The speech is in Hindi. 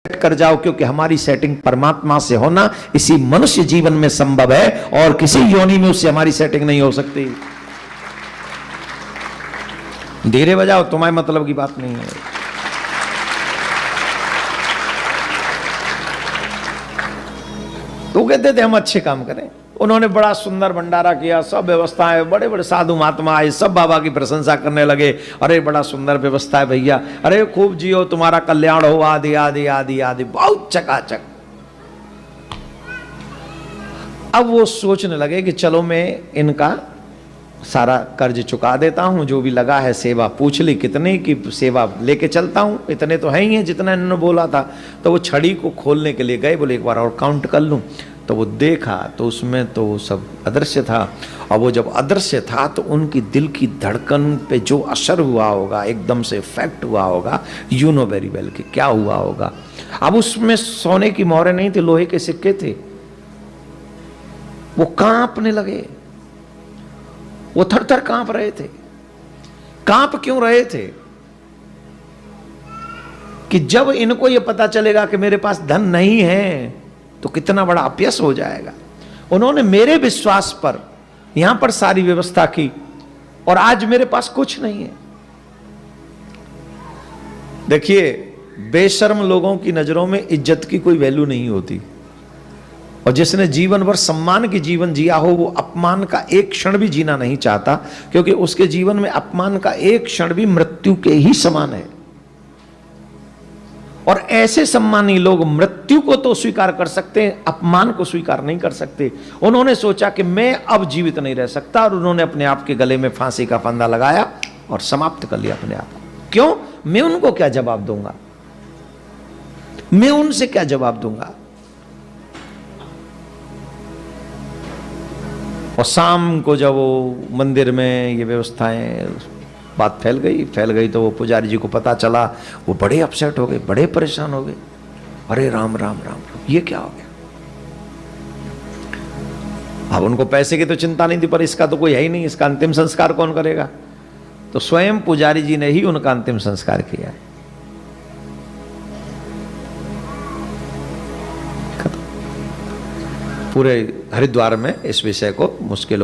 कर जाओ, क्योंकि हमारी सेटिंग परमात्मा से होना इसी मनुष्य जीवन में संभव है और किसी योनि में उससे हमारी सेटिंग नहीं हो सकती। धीरे बजाओ, तुम्हारे मतलब की बात नहीं है। तो कहते थे हम अच्छे काम करें। उन्होंने बड़ा सुंदर भंडारा किया, सब व्यवस्थाएं, बड़े बड़े साधु महात्मा आए, सब बाबा की प्रशंसा करने लगे। अरे बड़ा सुंदर व्यवस्था है भैया, अरे खूब जियो, तुम्हारा कल्याण हो, आदि आदि आदि आदि, बहुत चकाचक। अब वो सोचने लगे कि चलो मैं इनका सारा कर्ज चुका देता हूं, जो भी लगा है सेवा। पूछ ली कितने की सेवा लेके चलता हूं, इतने तो है ही है जितना इन्होंने बोला था। तो वो छड़ी को खोलने के लिए गए, बोले एक बार और काउंट कर लूं। तो वो देखा तो उसमें तो सब अदृश्य था। और वो जब अदृश्य था तो उनकी दिल की धड़कन पे जो असर हुआ होगा, एकदम से इफेक्ट हुआ होगा, यू नो वेरी वेल कि क्या हुआ होगा। अब उसमें सोने की मोहरें नहीं थी, लोहे के सिक्के थे। वो कांपने लगे, वो थर थर कांप रहे थे। कांप क्यों रहे थे? कि जब इनको यह पता चलेगा कि मेरे पास धन नहीं है तो कितना बड़ा अपयश हो जाएगा। उन्होंने मेरे विश्वास पर यहां पर सारी व्यवस्था की और आज मेरे पास कुछ नहीं है। देखिए, बेशर्म लोगों की नजरों में इज्जत की कोई वैल्यू नहीं होती, और जिसने जीवन भर सम्मान की जीवन जिया हो वो अपमान का एक क्षण भी जीना नहीं चाहता, क्योंकि उसके जीवन में अपमान का एक क्षण भी मृत्यु के ही समान है। और ऐसे सम्मानी लोग मृत्यु को तो स्वीकार कर सकते हैं, अपमान को स्वीकार नहीं कर सकते। उन्होंने सोचा कि मैं अब जीवित नहीं रह सकता, और उन्होंने अपने आप के गले में फांसी का फंदा लगाया और समाप्त कर लिया अपने आप को। क्यों? मैं उनको क्या जवाब दूंगा, मैं उनसे क्या जवाब दूंगा। और शाम को जब वो मंदिर में ये व्यवस्थाएं, बात फैल गई तो वो पुजारी जी को पता चला। वो बड़े अपसेट हो गए, बड़े परेशान हो गए। अरे राम राम राम राम, ये क्या हो गया। अब उनको पैसे की तो चिंता नहीं थी, पर इसका तो कोई है ही नहीं, इसका अंतिम संस्कार कौन करेगा। तो स्वयं पुजारी जी ने ही उनका अंतिम संस्कार किया। पूरे हरिद्वार में इस विषय को मुश्किल